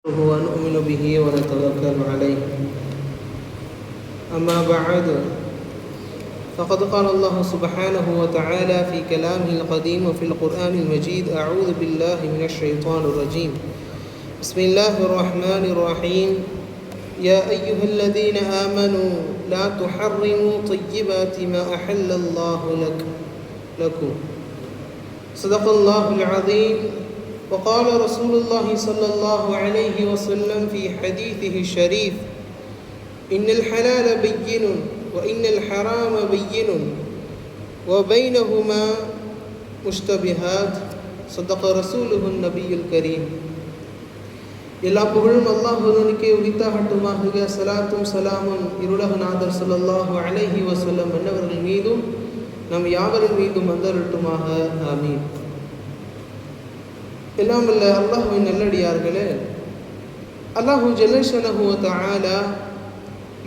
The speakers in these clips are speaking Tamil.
ونؤمن به ونتوكل عليه. أما بعد، فقد قال الله سبحانه وتعالى في كلامه القديم وفي القرآن المجيد: أعوذ بالله من الشيطان الرجيم. بسم الله الرحمن الرحيم. يا أيها الذين آمنوا لا تحرموا طيبات ما أحل الله لكم. صدق الله العظيم. وقال رسول الله صلى الله عليه وسلم في حديثه الشريف: إن الحلال بين وإن الحرام بين وبينهما مشتبهات. صدق رسوله النبي الكريم. எல்லா புகழும் அல்லாஹ் ஒருவனுக்கே உரித்தாகட்டுமாக. ஸலாத்தும் ஸலாமும் இருளக நாதர் ஸல்லல்லாஹு அலைஹி வஸல்லம் அன்னவர்கள் மீதும் நம் யாவரின் மீதும் வந்தருட்டுமாக. ஆமீன். எல்லாம் வல்ல அல்லாஹ்வின் நல்லடியார்களே, அல்லாஹு ஜல்லஷனஹு வ தஆலா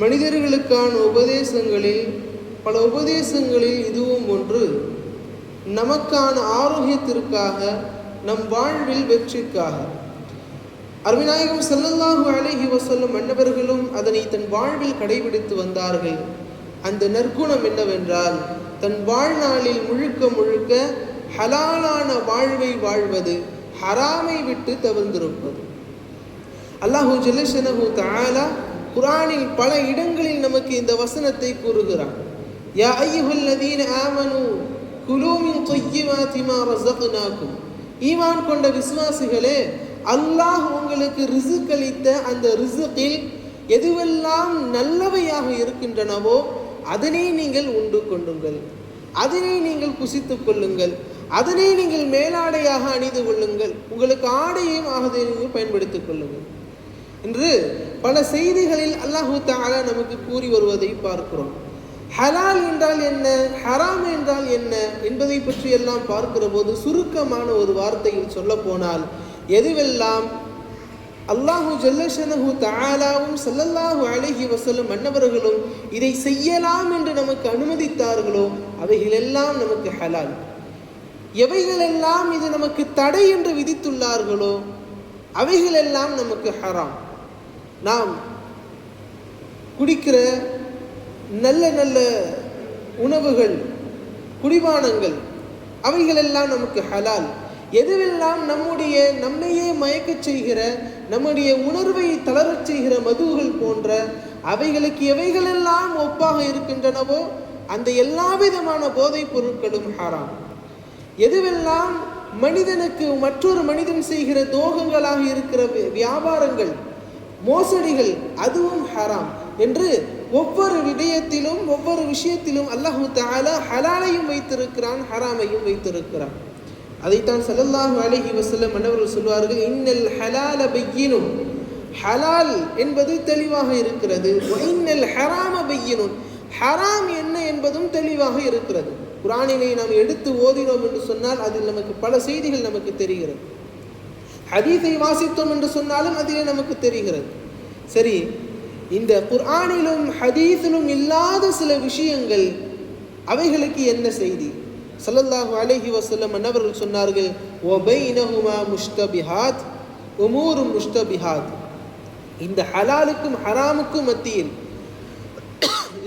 மனிதர்களுக்கான உபதேசங்களில் பல உபதேசங்களில் இதுவும் ஒன்று. நமக்கான ஆரோக்கியத்திற்காக, நம் வாழ்வில் வெற்றிக்காக அருமைநாயகம் ஸல்லல்லாஹு அலைஹி வஸல்லம் அன்னவர்களும் அதனை தன் வாழ்வில் கடைபிடித்து வந்தார்கள். அந்த நற்குணம் என்னவென்றால், தன் வாழ்நாளில் முழுக்க முழுக்க ஹலாலான வாழ்வை வாழ்வது, ஹராமை விட்டு தவிர்ந்திருப்பது. அல்லாஹு ஜல்லஷனஹு தஆலா குர்ஆனில் பல இடங்களில் நமக்கு இந்த வசனத்தை கூறுகிறான். யா அய்யுஹல்லதீன ஆமனூ குலூ மின் த்வையிபாத்தி மா ரஸக்னாக்கும். ஈமான் கொண்ட விசுவாசிகளே, அல்லாஹ் உங்களுக்கு ரிஸ்க் அளித்த அந்த ரிஸ்கில் எதுவெல்லாம் நல்லவையாக இருக்கின்றனவோ அதனை நீங்கள் உண்டு கொள்ளுங்கள், அதனை நீங்கள் புசித்துக் கொள்ளுங்கள், அதனை நீங்கள் மேலாடையாக அணிந்து கொள்ளுங்கள், உங்களுக்கு ஆடையும் ஆகதை நீங்கள் பயன்படுத்திக் கொள்ளுங்கள் என்று பல செய்திகளில் அல்லாஹு தஆலா நமக்கு கூறி வருவதை பார்க்கிறோம். ஹலால் என்றால் என்ன, ஹராம் என்றால் என்ன என்பதை பற்றி எல்லாம் பார்க்கிற போது சுருக்கமான ஒரு வார்த்தையில் சொல்ல போனால், எதுவெல்லாம் அல்லாஹு ஜல்லஷனஹு தஆலாவும் ஸல்லல்லாஹு அலைஹி வஸல்லம் அன்னவர்களும் இதை செய்யலாம் என்று நமக்கு அனுமதித்தார்களோ அவைகளெல்லாம் நமக்கு ஹலால். எவைகளெல்லாம் இது நமக்கு தடை என்று விதித்துள்ளார்களோ அவைகளெல்லாம் நமக்கு ஹராம். நாம் குடிக்கிற நல்ல நல்ல உணவுகள், குடிபானங்கள், அவைகளெல்லாம் நமக்கு ஹலால். எதுவெல்லாம் நம்மையே மயக்கச் செய்கிற, நம்முடைய உணர்வை தளரச் செய்கிற மதுகள் போன்ற அவைகளுக்கு எவைகளெல்லாம் ஒப்பாக இருக்கின்றனவோ அந்த எல்லா விதமான போதைப் பொருட்களும் ஹராம். எதுவெல்லாம் மனிதனுக்கு மற்றொரு மனிதன் செய்கிற துரோகங்களாக இருக்கிற வியாபாரங்கள், மோசடிகள், அதுவும் ஹராம் என்று ஒவ்வொரு விடயத்திலும் ஒவ்வொரு விஷயத்திலும் அல்லாஹு தஆலா ஹலாலையும் வைத்திருக்கிறான், ஹராமையும் வைத்திருக்கிறான். அதைத்தான் ஸல்லல்லாஹு அலைஹி வஸல்லம் அன்னவர்கள் சொல்வார்கள்: இன்னல் ஹலால பையினுன். ஹலால் என்பது தெளிவாக இருக்கிறது. வ இன்னல் ஹராம பையினுன். ஹராம் என்ன என்பதும் தெளிவாக இருக்கிறது. குர்ஆனினை நாம் எடுத்து ஓதினோம் என்று சொன்னால் அதில் நமக்கு பல செய்திகள் நமக்கு தெரிகிறது. ஹதீஸை வாசித்தோம் என்று சொன்னாலும் அதிலே நமக்கு தெரிகிறது. சரி, இந்த குர்ஆனிலும் ஹதீஸிலும் இல்லாத சில விஷயங்கள், அவைகளுக்கு என்ன செய்தி? ஸல்லல்லாஹு அலைஹி வஸல்லம் அன்னவர்கள் சொன்னார்கள்: வ பைனஹுமா முஷ்தபிஹாத் உமூரும் முஷ்தபிஹாத். இந்த ஹலாலுக்கும் ஹராமுக்கும் மத்தியில்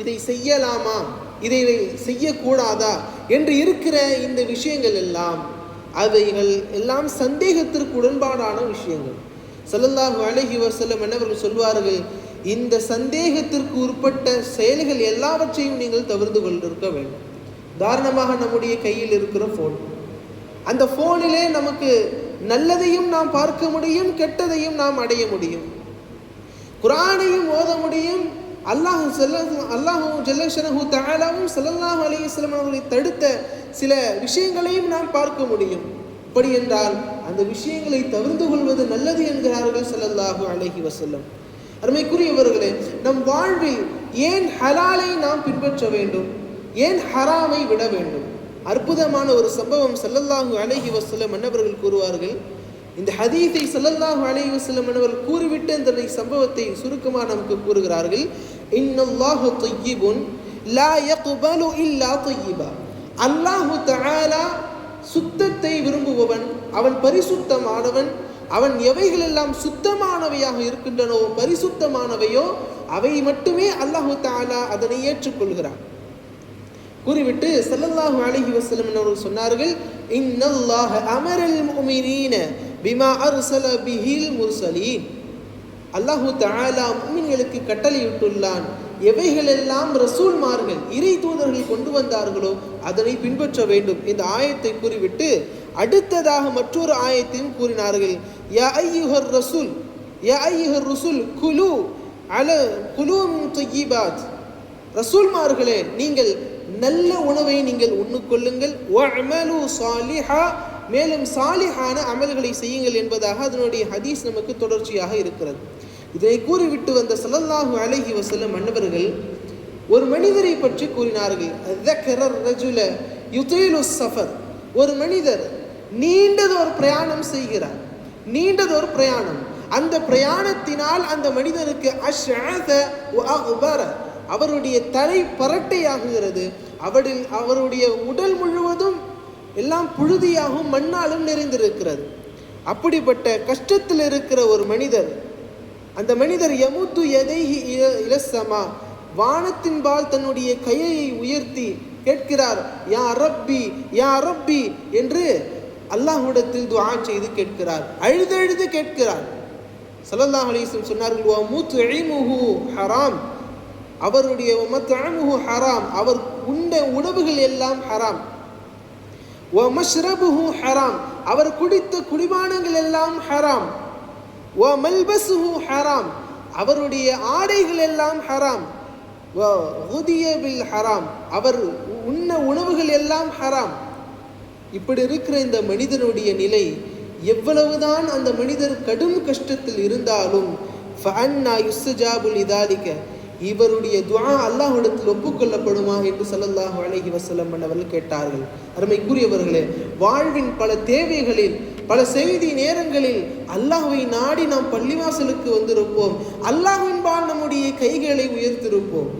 இதை செய்யலாமா, இதை செய்யக்கூடாதா என்று இருக்கிற இந்த விஷயங்கள் எல்லாம், அவைகள் எல்லாம் சந்தேகத்திற்கு உடன்பாடான விஷயங்கள். ஸல்லல்லாஹு அலைஹி வஸல்லம் அன்னவர்கள் சொல்வார்கள்: இந்த சந்தேகத்திற்கு உட்பட்ட செயல்கள் எல்லாவற்றையும் நீங்கள் தவிர்த்து கொண்டிருக்க வேண்டும். உதாரணமாக, நம்முடைய கையில் இருக்கிற ஃபோன், அந்த ஃபோனிலே நமக்கு நல்லதையும் நாம் பார்க்க முடியும், கெட்டதையும் நாம் அடைய முடியும், குர்ஆனையும் ஓத முடியும், அல்லாஹு ஜல்லஷனஹு தஆலாவும் ஸல்லல்லாஹு அலைஹி வஸல்லம் அவர்களை தடுத்த சில விஷயங்களையும் நாம் பார்க்க முடியும். அப்படி என்றால் அந்த விஷயங்களை தவிர்த்து கொள்வது நல்லது என்கிறார்கள் ஸல்லல்லாஹு அலைஹி வஸல்லம். அருமைக்குரியவர்களே, நம் வாழ்வில் ஏன் ஹலாலை நாம் பின்பற்ற வேண்டும், ஏன் ஹராமை விட வேண்டும்? அற்புதமான ஒரு சம்பவம் ஸல்லல்லாஹு அலைஹி வஸல்லம் அன்னவர்கள் கூறுவார்கள். இந்த ஹதீஸை ஸல்லல்லாஹு அலைஹி வஸல்லம் அன்னவர்கள் கூறிவிட்டு இந்த சம்பவத்தை சுருக்கமாக நமக்கு கூறுகிறார்கள். இன்னல்லாஹு தய்யிபுன் லா யக்பலு இல்லா தய்யிபா. அல்லாஹு தஆலா சுத்தத்தை விரும்புபவன், அவன் பரிசுத்தமானவன், அவன் எவைகளெல்லாம் சுத்தமானவையாக இருக்கின்றனோ, பரிசுத்தமானவையோ அவை மட்டுமே அல்லாஹு தஆலா அதனை ஏற்றுக்கொள்கிறான். கூறிவிட்டு ஸல்லல்லாஹு அலைஹி வஸல்லம் அவர்கள் சொன்னார்கள், இன்னல்லாஹ அமரல் முஃமினீன பிமா அர்ஸல பிஹில் முர்சலீன். அல்லாஹு தஆலா முஃமின்களுக்கு கட்டளையிட்டுள்ளான், எவைகளெல்லாம் ரசூல்மார்கள் இறை தூதர்கள் கொண்டு வந்தார்களோ அதனை பின்பற்ற வேண்டும். இந்த ஆயத்தை கூறிவிட்டு அடுத்ததாக மற்றொரு ஆயத்தையும் கூறினார்கள். யா அய்யுஹர் ரசூல், யா அய்யுஹர் ரசூல் குலு மின் தய்யிபாத். ரசூல்மார்களே, நீங்கள் நல்ல உணவை நீங்கள் உண்ணுக்கொள்ளுங்கள். வஅமலு சாலிஹா, மேலும் சாலிஹான அமல்களை செய்யுங்கள் என்பதாக அதனுடைய ஹதீஸ் நமக்கு தொடர்ச்சியாக இருக்கிறது. இதை கூறிவிட்டு வந்த ஸல்லல்லாஹு அலைஹி வஸல்லம் அன்னவர்கள் ஒரு மனிதரை பற்றி கூறினார்கள். ذكر الرجل يطيل السفر. ஒரு மனிதர் நீண்டதொரு பிரயாணம் செய்கிறார். நீண்டதொரு பிரயாணம். அந்த பிரயாணத்தினால் அந்த மனிதனுக்கு அஷ்அத வ அக்பர, அவருடைய தலை பரட்டையாகுகிறது. அவருடைய உடல் முழுவதும் எல்லாம் புழுதியாகவும் மண்ணாலும் நிறைந்திருக்கிறது. அப்படிப்பட்ட கஷ்டத்தில் இருக்கிற ஒரு மனிதர், அந்த மனிதர் யமுத்து யதைஹி இலஸ்ஸமா, வானத்தின்பால் தன்னுடைய கையை உயர்த்தி கேட்கிறார், யா ரப்பி யா ரப்பி என்று அல்லாஹ்விடத்தில் துஆ செய்து கேட்கிறார். அழுது கேட்கிறார். ஸல்லல்லாஹு அலைஹி வஸல்லம் சொன்னார்கள், வ முத்இமுஹு ஹராம், அவருடைய மத்அமுஹு ஹராம், அவர் உண்ட உணவுகள் எல்லாம் ஹராம். வ மஷ்ரபுஹு ஹராம், அவர் குடித்த குடிபானங்கள் எல்லாம் ஹராம். வ மல்பஸுஹு ஹராம், அவருடைய ஆடைகள் எல்லாம் ஹராம். வ குதிய பில் ஹராம், அவர் உண்ண உணவுகள் எல்லாம் ஹராம். இப்படி இருக்கிற இந்த மனிதனுடைய நிலை, எவ்வளவுதான் அந்த மனிதர் கடும் கஷ்டத்தில் இருந்தாலும் ஃபஅன்னா யுஸ்தஜாபு லிதாலிக, இவருடைய துஆ அல்லாஹ்விடத்தில் ஒப்புக்கொள்ளப்படுமா என்று ஸல்லல்லாஹு அலைஹி வஸல்லம் அவர்கள் கேட்டார்கள். அருமைக்குரியவர்களே, வாழ்வின் பல தேவைகளில், பல செய்தி நேரங்களில் அல்லாஹ்வை நாடி நாம் பள்ளிவாசலுக்கு வந்திருப்போம். அல்லாஹ்வின்பால் நம்முடைய கைகளை உயர்த்திருப்போம்.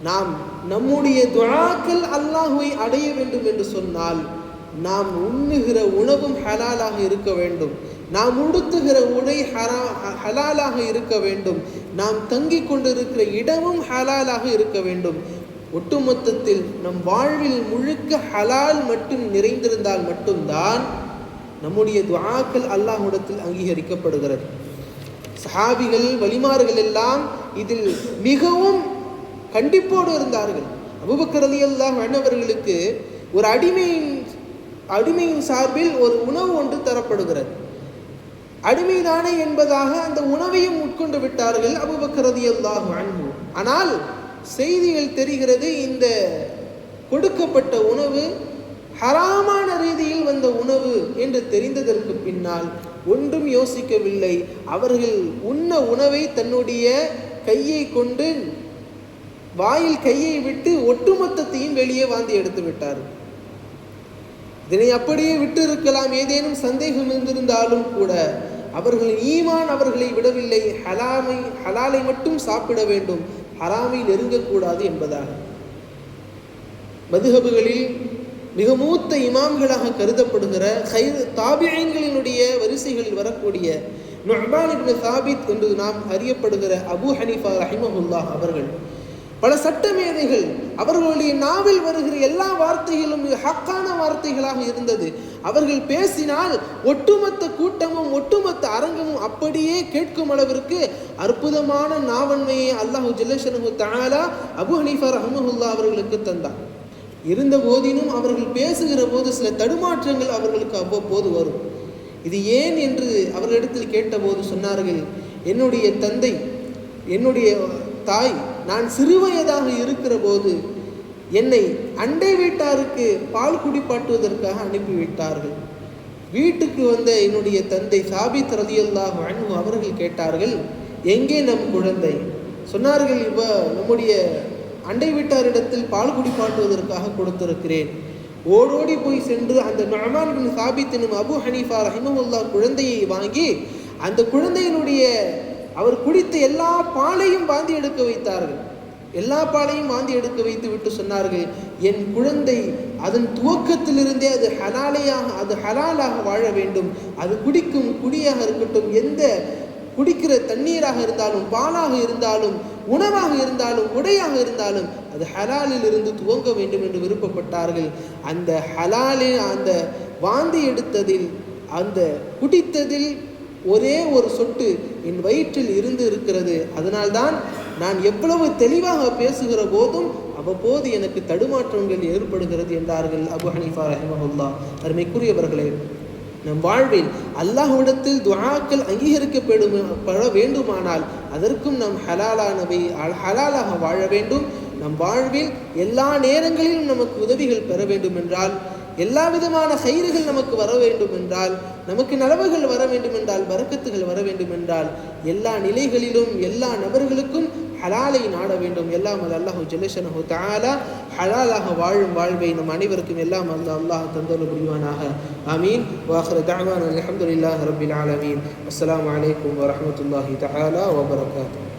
நாம் நம்முடைய துஆக்கள் அல்லாஹ்வை அடைய வேண்டும் என்று சொன்னால் நாம் உண்ணுகிற உணவும் ஹலாலாக இருக்க வேண்டும். நாம் உடுத்துகிற உடை ஹலாலாக இருக்க வேண்டும். நாம் தங்கிக் கொண்டிருக்கிற இடமும் ஹலாலாக இருக்க வேண்டும். ஒட்டுமொத்தத்தில் நம் வாழ்வில் முழுக்க ஹலால் மட்டும் நிறைந்திருந்தால் மட்டும்தான் நம்முடைய துஆக்கள் அல்லாஹ்விடத்தில் அங்கீகரிக்கப்படுகிறது. சஹாபிகள், வலிமார்கள் எல்லாம் இதில் மிகவும் கண்டிப்போடு இருந்தார்கள். அபூபக்கர் ரலியல்லாஹு அன்ஹு அவர்களுக்கு ஒரு அடிமையின் சார்பில் ஒரு உணவு ஒன்று தரப்படுகிறது. அடிமைதானே என்பதாக அந்த உணவையும் உட்கொண்டு விட்டார்கள் அபூபக்கர் ரலியல்லாஹு அன்ஹு. ஆனால் செய்திகள் தெரிகிறது, இந்த கொடுக்கப்பட்ட உணவு ஹராமான ரீதியில் வந்த உணவு என்று தெரிந்ததற்கு பின்னால் ஒன்றும் யோசிக்கவில்லை. அவர்கள் உண்ண உணவை தன்னுடைய கையை கொண்டு வாயில் கையை விட்டு ஒட்டுமொத்தத்தையும் வெளியே வாந்தி எடுத்து விட்டார்கள். இதனை அப்படியே விட்டு இருக்கலாம், ஏதேனும் சந்தேகம் இருந்திருந்தாலும் கூட அவர்களின் ஈமான் அவர்களை விடவில்லை. ஹலாலை மட்டும் சாப்பிட வேண்டும், ஹராமை நெருங்கக்கூடாது என்பதாக. மதுஹபுகளில் மிக மூத்த இமாம்களாக கருதப்படுகிற தாபிஈன்களினுடைய வரிசைகளில் வரக்கூடிய நுஅமான் இப்னு சாபித் என்று நாம் அறியப்படுகிற அபூ ஹனீஃபா ரஹிமஹுல்லாஹ் அவர்கள் பல சட்டமேதைகள், அவர்களுடைய நாவில் வருகிற எல்லா வார்த்தைகளும் ஹக்கான வார்த்தைகளாக இருந்தது. அவர்கள் பேசினால் ஒட்டுமொத்த கூட்டமும் ஒட்டுமொத்த அரங்கமும் அப்படியே கேட்கும் அளவிற்கு அற்புதமான நாவன்மையை அல்லாஹு ஜல்லஷனஹு தஆலா அபூ ஹனீஃபா ரஹ்மஹுல்லாஹ் அவர்களுக்கு தந்தார். இருந்த போதிலும் அவர்கள் பேசுகிற போது சில தடுமாற்றங்கள் அவர்களுக்கு அவ்வப்போது வரும். இது ஏன் என்று அவர்களிடத்தில் கேட்டபோது சொன்னார்கள், என்னுடைய தந்தை, என்னுடைய தாய், நான் சிறுவயதாக இருக்கிற போது என்னை அண்டை வீட்டாருக்கு பால் குடிப்பாட்டுவதற்காக அனுப்பிவிட்டார்கள். வீட்டுக்கு வந்த என்னுடைய தந்தை சாபித் ரலியல்லாஹு அன்ஹு அவர்கள் கேட்டார்கள், எங்கே நம் குழந்தை? சொன்னார்கள், நம்முடைய அண்டை வீட்டாரிடத்தில் பால் குடிப்பாட்டுவதற்காக கொடுத்திருக்கிறேன். ஓடோடி போய் சென்று அந்த நுஅமான் இப்னு சாபித் எனும் அபூ ஹனீஃபா ரஹிமஹுல்லாஹ் குழந்தையை வாங்கி அந்த குழந்தையினுடைய அவர் குடித்த எல்லா பாலையும் வாந்தி எடுக்க வைத்தார்கள். எல்லா பாலையும் வாந்தி எடுக்க வைத்து விட்டு சொன்னார்கள், என் குழந்தை அதன் துவக்கத்திலிருந்தே அது ஹலாலாக வாழ வேண்டும். அது குடிக்கும் குடியாக இருக்கட்டும், எந்த குடிக்கிற தண்ணீராக இருந்தாலும், பாலாக இருந்தாலும், உணவாக இருந்தாலும், உடையாக இருந்தாலும் அது ஹலாலில் இருந்து துவங்க வேண்டும் என்று விருப்பப்பட்டார்கள். அந்த ஹலாலில் அந்த வாந்தி எடுத்ததில், அந்த குடித்ததில் ஒரே ஒரு சொட்டு என் வயிற்றில் இருந்து இருக்கிறது. அதனால்தான் நான் எவ்வளவு தெளிவாக பேசுகிற போதும் அவ்வப்போது எனக்கு தடுமாற்றங்கள் ஏற்படுகிறது என்றார்கள் அபு ஹனீஃபா ரஹிமஹுல்லாஹ். அருமைக்குரியவர்களே, நம் வாழ்வில் அல்லாஹ்விடத்தில் துஆக்கள் அங்கீகரிக்கப்பட வேண்டுமானால் அதற்கும் நாம் ஹலாலாக வாழ வேண்டும். நம் வாழ்வில் எல்லா நேரங்களிலும் நமக்கு உதவிகள் பெற வேண்டும் என்றால், எல்லா விதமான கைறுகள் நமக்கு வர வேண்டும் என்றால், நமக்கு நலவுகள் வர வேண்டும் என்றால், பரக்கத்துகள் வர வேண்டும் என்றால், எல்லா நிலைகளிலும் எல்லா நபர்களுக்கும் ஹலாலை நாட வேண்டும். எல்லாம் அது அல்லாஹு ஜல்லஷனஹு தஆலா ஹலாலாக வாழும் வாழ்வை நம் அனைவருக்கும் எல்லாம் அல்லாஹ் தந்தருள் புரிவானாக. ஆமீன். வாஹிரு தஅவானா அல்ஹம்துலில்லாஹி ரப்பில் ஆலமீன். அஸ்ஸலாமு அலைக்கும் வரஹ்மத்துல்லாஹி தஆலா வபரகாத்துஹு.